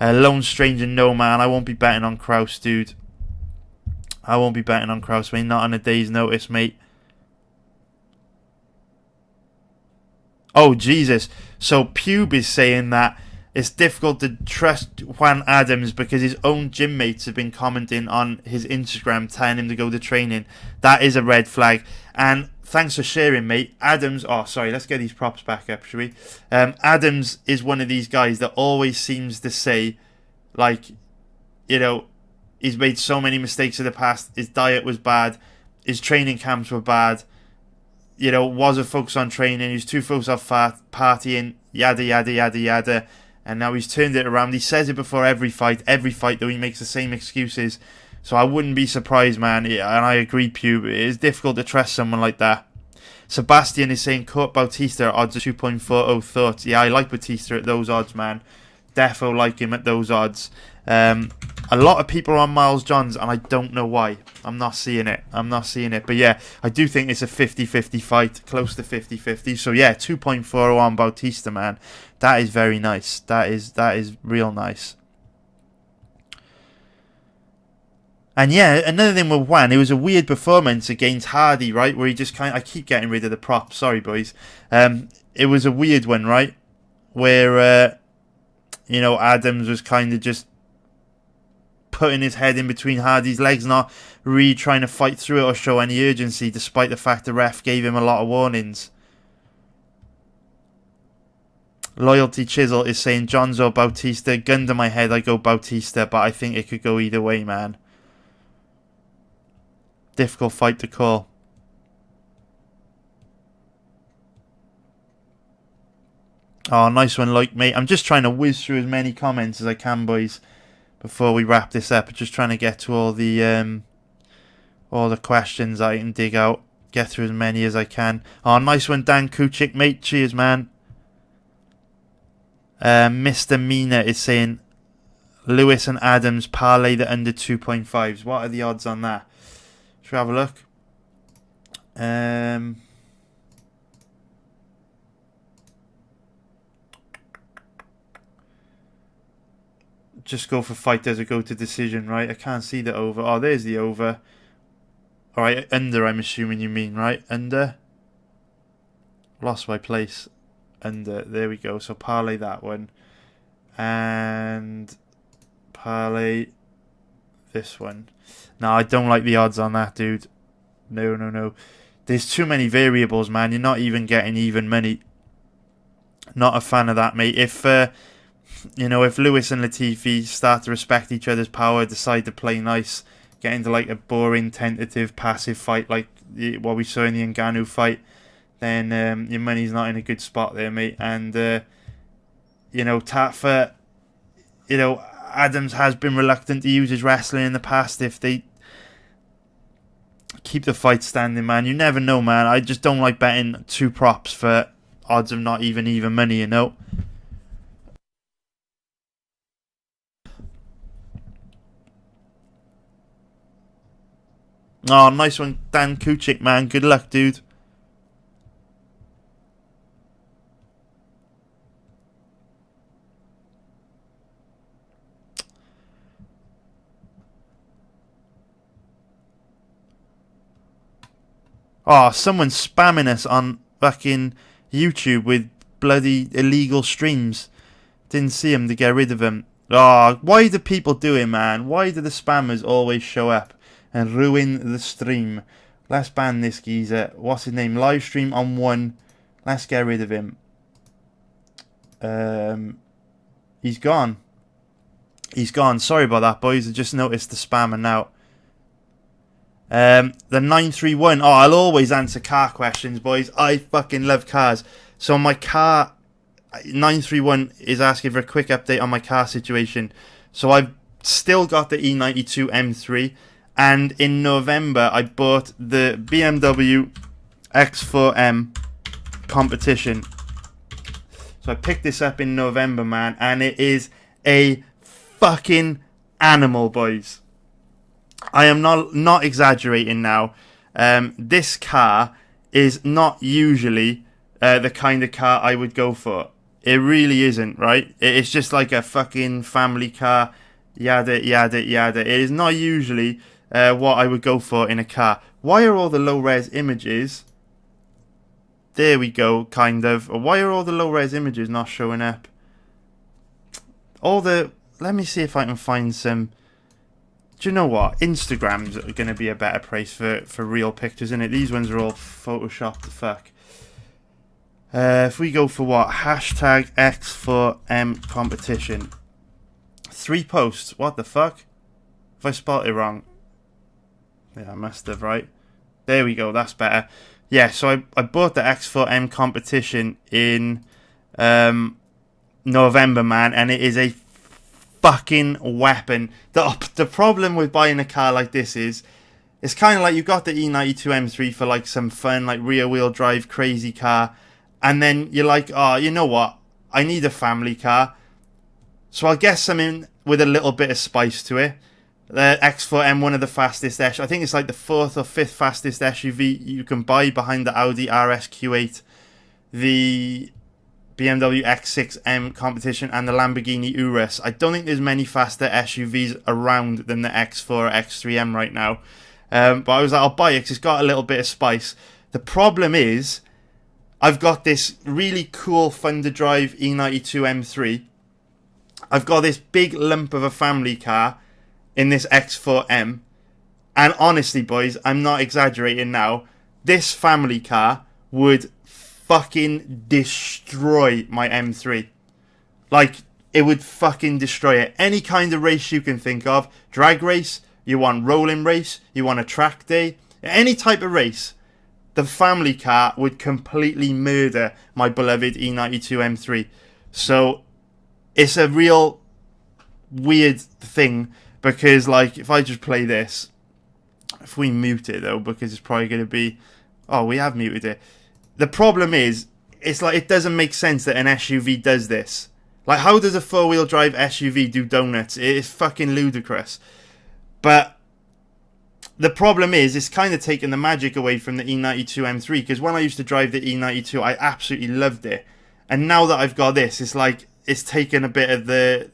Lone Stranger, no, man. I won't be betting on Krause, dude. I won't be betting on Krause, mate. Not on a day's notice, mate. Oh, Jesus. So Pube is saying that it's difficult to trust Juan Adams because his own gym mates have been commenting on his Instagram telling him to go to training. That is a red flag. And thanks for sharing, mate. Adams, oh, sorry, let's get these props back up, shall we? Adams is one of these guys that always seems to say, like, you know, he's made so many mistakes in the past. His diet was bad. His training camps were bad. You know, wasn't focused on training. He was too focused on partying, yada, yada, yada, yada. And now he's turned it around. He says it before every fight, though he makes the same excuses. So I wouldn't be surprised, man. And I agree, Pube. It is difficult to trust someone like that. Sebastian is saying Kurt Bautista at odds of 2.40 thoughts. Yeah, I like Bautista at those odds, man. Defo like him at those odds. A lot of people are on Miles Johns, and I don't know why. I'm not seeing it. But yeah, I do think it's a 50-50 fight, close to 50-50. So yeah, 2.40 on Bautista, man. That is very nice. That is real nice. And yeah, another thing with Juan, it was a weird performance against Hardy, right? Where he just I keep getting rid of the prop. Sorry, boys. It was a weird one, right? Where, you know, Adams was kind of just putting his head in between Hardy's legs, not really trying to fight through it or show any urgency, despite the fact the ref gave him a lot of warnings. Loyalty Chisel is saying Johns or Bautista. Gun to my head, I go Bautista, but I think it could go either way, man. Difficult fight to call. Oh, nice one, like, mate. I'm just trying to whiz through as many comments as I can, boys, before we wrap this up. Just trying to get to all the questions I can dig out. Get through as many as I can. Oh, nice one, Dan Kuchik, mate. Cheers, man. Mr. Mina is saying Lewis and Adams parlay the under 2.5s. What are the odds on that? Should we have a look? Just go for fighters or go to decision, right? I can't see the over. Oh, there's the over. All right, under, I'm assuming you mean, right? Under. Lost my place. Under. There we go. So parlay that one. And parlay this one. No, I don't like the odds on that, dude. No. There's too many variables, man. You're not even getting even money. Not a fan of that, mate. If if Lewis and Latifi start to respect each other's power, decide to play nice, get into like a boring, tentative, passive fight like what we saw in the Ngannou fight, then your money's not in a good spot there, mate. And Tatfa, Adams has been reluctant to use his wrestling in the past. If they keep the fight standing, man, you never know, man. I just don't like betting two props for odds of not even money, you know. Oh, nice one, Dan Kuchik, man. Good luck, dude. Oh, someone's spamming us on fucking YouTube with bloody illegal streams. Didn't see him to get rid of him. Oh, why do people do it, man? Why do the spammers always show up and ruin the stream? Let's ban this geezer. What's his name? Livestream on 1. Let's get rid of him. He's gone. He's gone. Sorry about that, boys. I just noticed the spammer now. The 931. Oh, I'll always answer car questions, boys. I fucking love cars. So my car, 931 is asking for a quick update on my car situation. So I've still got the E92 M3, and in November I bought the BMW X4M competition. So I picked this up in November, man, and it is a fucking animal, boys. I am not exaggerating now. This car is not usually the kind of car I would go for. It really isn't, right? It's just like a fucking family car, yada, yada, yada. It is not usually what I would go for in a car. Why are all the low-res images... There we go, kind of. Why are all the low-res images not showing up? Let me see if I can find some... Do you know what? Instagram's going to be a better place for real pictures, isn't it? These ones are all photoshopped to fuck. If we go for what? Hashtag X4M competition. 3 posts. What the fuck? Have I spelled it wrong? Yeah, I must have, right? There we go. That's better. Yeah, so I bought the X4M competition in November, man, and it is a fucking weapon. The problem with buying a car like this is, it's kind of like you've got the E92 M3 for like some fun, like rear wheel drive crazy car, and then you're like, oh, you know what? I need a family car, so I'll get something with a little bit of spice to it. The X4M, one of the fastest I think it's like the 4th or 5th fastest SUV you can buy, behind the Audi RS Q8, the BMW X6M competition, and the Lamborghini Urus. I don't think there's many faster SUVs around than the X4 or X3M right now. But I was like, I'll buy it because it's got a little bit of spice. The problem is, I've got this really cool, fun to drive E92 M3. I've got this big lump of a family car in this X4M. And honestly, boys, I'm not exaggerating now. This family car would fucking destroy my M3. Like, it would fucking destroy it. Any kind of race you can think of. Drag race, you want rolling race, you want a track day, any type of race, the family car would completely murder my beloved E92 M3. So it's a real weird thing, because like, if I just play this, if we mute it though, because it's probably going to be, oh, we have muted it. The problem is, it's like, it doesn't make sense that an SUV does this. Like, how does a 4-wheel drive SUV do donuts? It is fucking ludicrous. But the problem is, it's kind of taken the magic away from the E92 M3, because when I used to drive the E92, I absolutely loved it. And now that I've got this, it's like, it's taken a bit of the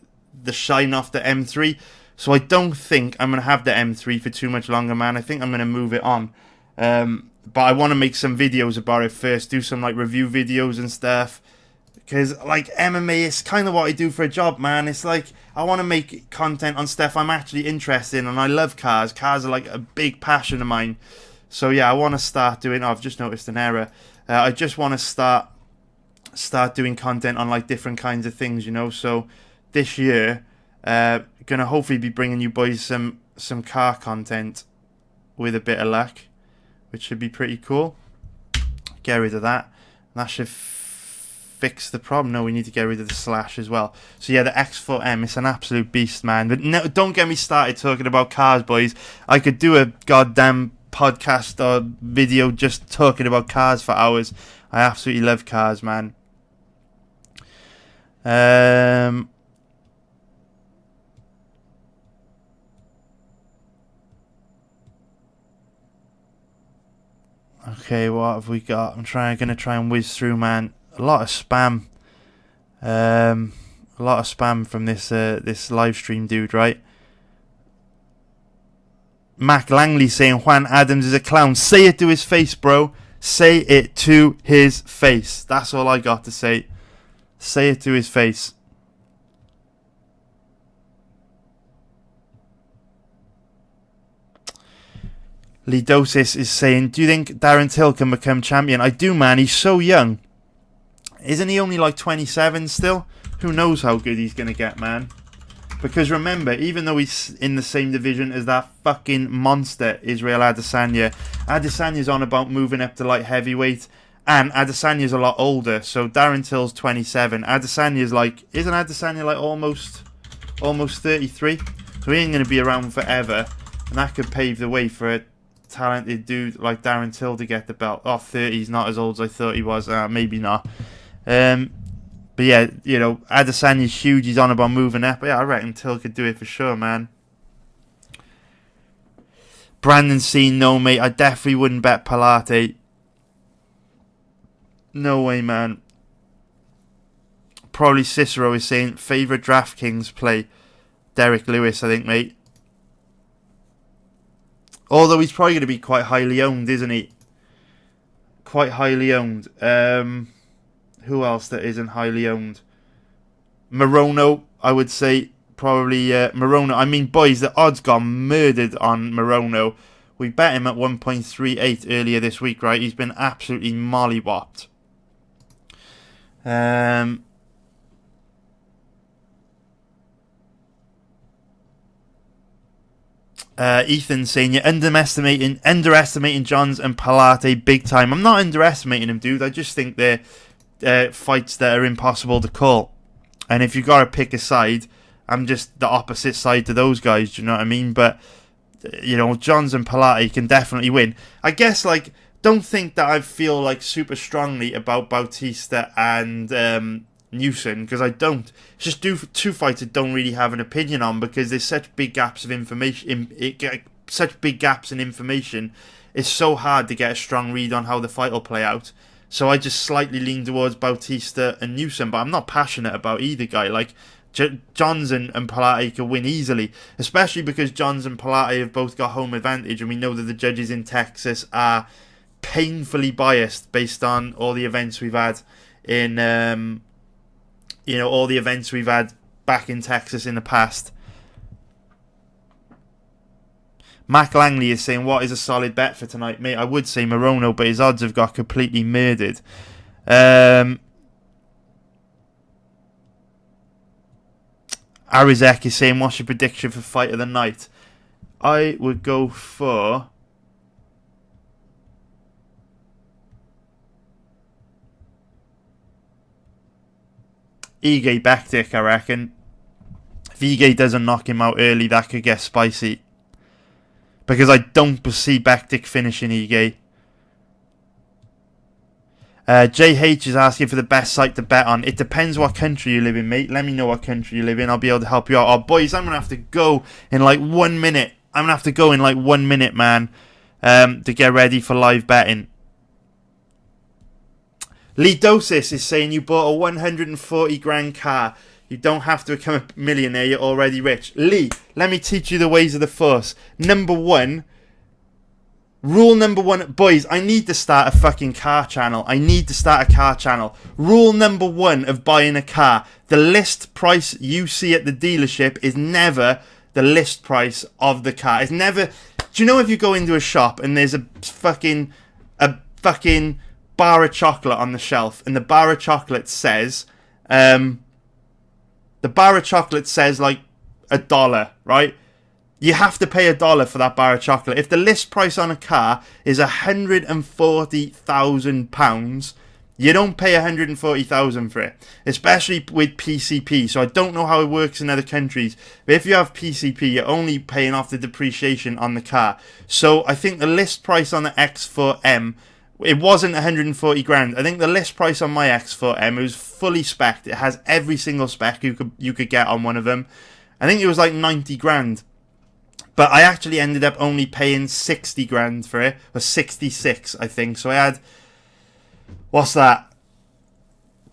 shine off the M3. So I don't think I'm going to have the M3 for too much longer, man. I think I'm going to move it on. But I want to make some videos about it first, do some like review videos and stuff. Because like MMA is kind of what I do for a job, man. It's like I want to make content on stuff I'm actually interested in, and I love cars. Cars are like a big passion of mine. So yeah, I want to start doing. Oh, I've just noticed an error. I just want to start doing content on like different kinds of things, you know. So this year, gonna hopefully be bringing you boys some car content with a bit of luck, which should be pretty cool. Get rid of that. That should fix the problem. No, we need to get rid of the slash as well. So yeah, the X4M, it's an absolute beast, man. But no, don't get me started talking about cars, boys. I could do a goddamn podcast or video just talking about cars for hours. I absolutely love cars, man. Okay, what have we got? I'm gonna try and whiz through, man. A lot of spam. A lot of spam from this live stream dude, right? Mac Langley saying Juan Adams is a clown. Say it to his face, bro. Say it to his face. That's all I got to say. Say it to his face. Lidosis is saying, do you think Darren Till can become champion? I do, man. He's so young. Isn't he only like 27 still? Who knows how good he's going to get, man. Because remember, even though he's in the same division as that fucking monster, Israel Adesanya, Adesanya's on about moving up to light heavyweight. And Adesanya's a lot older. So Darren Till's 27. Adesanya's like, isn't Adesanya like almost 33? So he ain't going to be around forever. And that could pave the way for a talented dude like Darren Till to get the belt. Oh, 30, he's not as old as I thought he was. Maybe not. But yeah, you know, Adesanya's huge. He's on about moving up. But yeah, I reckon Till could do it for sure, man. Brandon C, no, mate. I definitely wouldn't bet Parlay. No way, man. Probably Cicero is saying favourite DraftKings play. Derek Lewis, I think, mate. Although he's probably going to be quite highly owned, isn't he? Quite highly owned. Who else that isn't highly owned? Morono, I would say. Probably Morono. I mean, boys, the odds got murdered on Morono. We bet him at 1.38 earlier this week, right? He's been absolutely mollywopped. Ethan saying you're underestimating Johns and Parlay big time. I'm not underestimating him, dude. I just think they're fights that are impossible to call. And if you got to pick a side, I'm just the opposite side to those guys. Do you know what I mean? But you know, Johns and Parlay can definitely win. I guess, like, don't think that I feel like super strongly about Bautista and Newson, because I don't. It's just two fights I don't really have an opinion on, because there's such big gaps of information. Such big gaps in information. It's so hard to get a strong read on how the fight will play out. So I just slightly lean towards Bautista and Newson, but I'm not passionate about either guy. Like, Johns and Parlay can win easily, especially because Johns and Parlay have both got home advantage, and we know that the judges in Texas are painfully biased based on all the events we've had in, all the events we've had back in Texas in the past. Mac Langley is saying, what is a solid bet for tonight? Mate, I would say Morono, but his odds have got completely murdered. Arizek is saying, what's your prediction for fight of the night? I would go for... Ige Bektik, I reckon. If Ige doesn't knock him out early, that could get spicy. Because I don't see Bektik finishing Ige. JH is asking for the best site to bet on. It depends what country you live in, mate. Let me know what country you live in. I'll be able to help you out. Oh, boys, I'm going to have to go in like 1 minute. I'm going to have to go in like 1 minute, man, to get ready for live betting. Lee Dosis is saying you bought a 140 grand car. You don't have to become a millionaire. You're already rich. Lee, let me teach you the ways of the force. Rule number one, boys, I need to start a fucking car channel. Rule number one of buying a car. The list price you see at the dealership is never the list price of the car. It's never... Do you know if you go into a shop and there's a fucking bar of chocolate on the shelf, and the bar of chocolate says... like $1, right? You have to pay $1 for that bar of chocolate. If the list price on a car is £140,000, you don't pay $140,000 for it, especially with PCP. So I don't know how it works in other countries, but if you have PCP, you're only paying off the depreciation on the car. So I think the list price on the X4M, it wasn't 140 grand. I think the list price on my X4M, it was fully spec'd. It has every single spec you could get on one of them. I think it was like 90 grand. But I actually ended up only paying 60 grand for it, or 66, I think. So I had, what's that?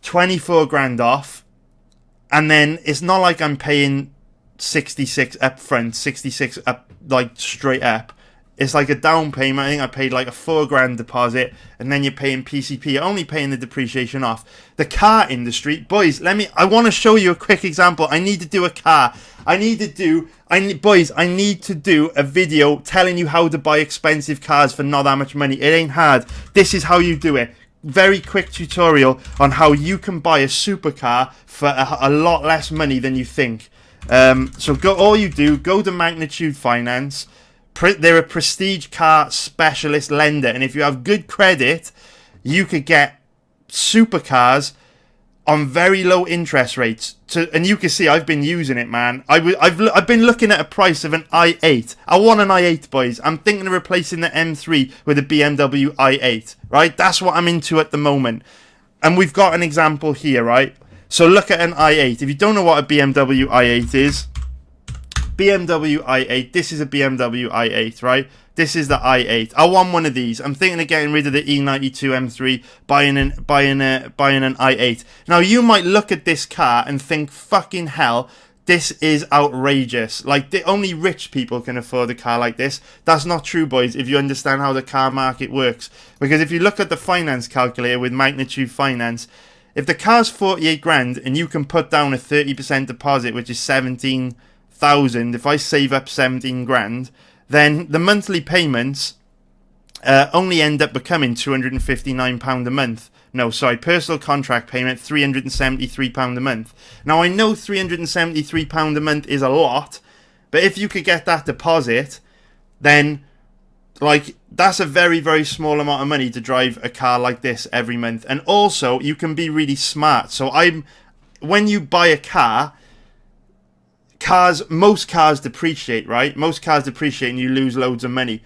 24 grand off. And then it's not like I'm paying 66 up front, 66 up, like straight up. It's like a down payment. I think I paid like a 4 grand deposit, and then you're paying PCP. You're only paying the depreciation off. The car industry, boys, I want to show you a quick example. I need to do a car. I need to do a video telling you how to buy expensive cars for not that much money. It ain't hard. This is how you do it. Very quick tutorial on how you can buy a supercar for a lot less money than you think. So all you do, go to Magnitude Finance. They're a prestige car specialist lender, and if you have good credit, you could get supercars on very low interest rates. And you can see I've been using it, man. I've been looking at a price of an i8. I want an i8, boys. I'm thinking of replacing the M3 with a BMW i8, right? That's what I'm into at the moment. And we've got an example here, right? So look at an i8. If you don't know what a BMW i8 is, BMW i8, this is a BMW i8, right? This is the i8. I want one of these. I'm thinking of getting rid of the E92 M3, buying an i8. Now, you might look at this car and think, fucking hell, this is outrageous. Like, only rich people can afford a car like this. That's not true, boys, if you understand how the car market works. Because if you look at the finance calculator with Magnitude Finance, if the car's 48 grand and you can put down a 30% deposit, which is 17,000, if I save up 17 grand, then the monthly payments only end up becoming £259 a month. No, sorry, personal contract payment, £373 a month. Now, I know £373 a month is a lot, but if you could get that deposit, then, like, that's a very, very small amount of money to drive a car like this every month. And also, you can be really smart. So when you buy a car, most cars depreciate, right? Most cars depreciate and you lose loads of money.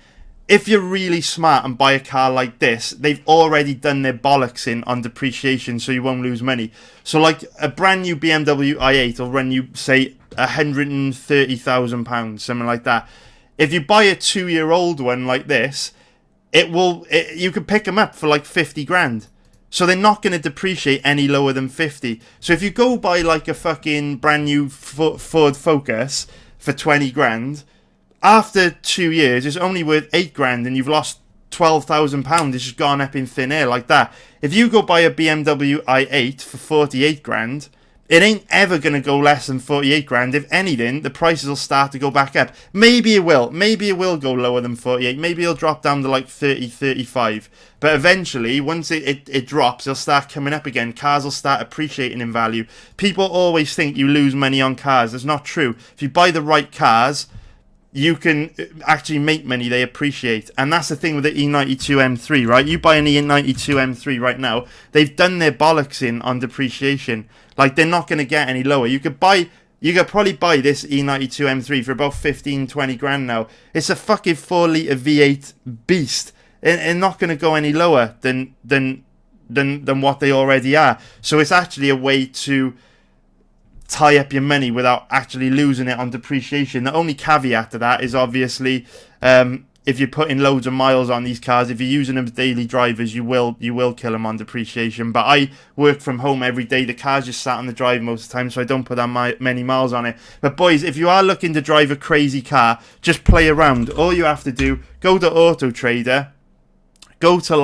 If you're really smart and buy a car like this, they've already done their bollocks in on depreciation, so you won't lose money. So like a brand new BMW i8 will run you, say, £130,000, something like that. If you buy a 2-year-old one like this, you could pick them up for like 50 grand. So they're not going to depreciate any lower than 50. So if you go buy like a fucking brand new Ford Focus for 20 grand, after 2 years, it's only worth 8 grand and you've lost £12,000. It's just gone up in thin air like that. If you go buy a BMW i8 for 48 grand, it ain't ever going to go less than 48 grand. If anything, the prices will start to go back up. Maybe it will. Maybe it will go lower than 48. Maybe it'll drop down to like 30, 35. But eventually, once it drops, it'll start coming up again. Cars will start appreciating in value. People always think you lose money on cars. That's not true. If you buy the right cars, you can actually make money. They appreciate. And that's the thing with the E92 M3, right? You buy an E92 M3 right now, they've done their bollocks in on depreciation. Like, they're not going to get any lower. You could probably buy this E92 M3 for about 15, 20 grand now. It's a fucking 4-litre V8 beast. And not going to go any lower than what they already are. So it's actually a way to tie up your money without actually losing it on depreciation. The only caveat to that is obviously if you're putting loads of miles on these cars, if you're using them as daily drivers, you will kill them on depreciation. But I work from home every day. The car's just sat on the drive most of the time, so I don't put that many miles on it. But boys, if you are looking to drive a crazy car, just play around. All you have to do, go to Auto Trader, go to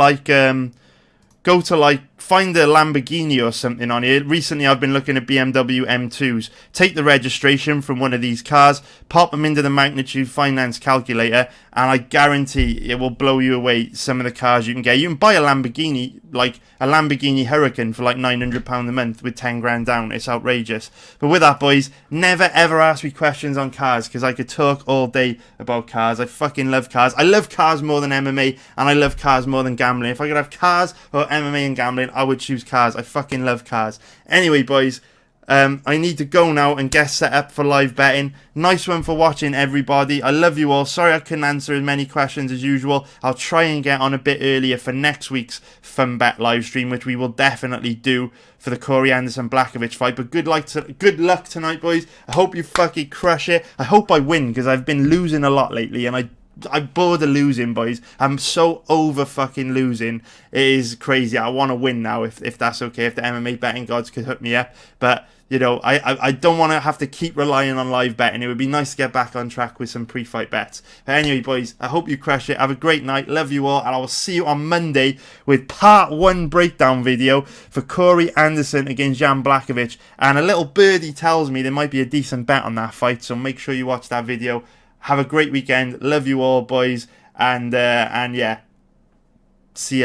find a Lamborghini or something on here. Recently I've been looking at BMW M2s. Take the registration from one of these cars, pop them into the magnitude finance calculator, and I guarantee it will blow you away some of the cars you can get. You can buy a Lamborghini, like a Lamborghini Huracan, for like £900 a month with 10 grand down. It's outrageous. But with that, boys, never ever ask me questions on cars, because I could talk all day about cars. I fucking love cars. I love cars more than MMA, and I love cars more than gambling. If I could have cars or MMA and gambling, I would choose cars. I fucking love cars. Anyway, boys, I need to go now and get set up for live betting. Nice one for watching, everybody. I love you all. Sorry I couldn't answer as many questions as usual. I'll try and get on a bit earlier for next week's Fun Bet live stream, which we will definitely do for the Corey Anderson-Blachowicz fight. But good luck tonight, boys. I hope you fucking crush it. I hope I win, because I've been losing a lot lately, and I'm bored of losing, boys. I'm so over fucking losing. It is crazy. I want to win now, if that's okay. If the MMA betting gods could hook me up. But, you know, I don't want to have to keep relying on live betting. It would be nice to get back on track with some pre-fight bets. But anyway, boys, I hope you crush it. Have a great night. Love you all. And I will see you on Monday with part 1 breakdown video for Corey Anderson against Jan Blachowicz. And a little birdie tells me there might be a decent bet on that fight. So make sure you watch that video. Have a great weekend. Love you all, boys. And yeah. See ya.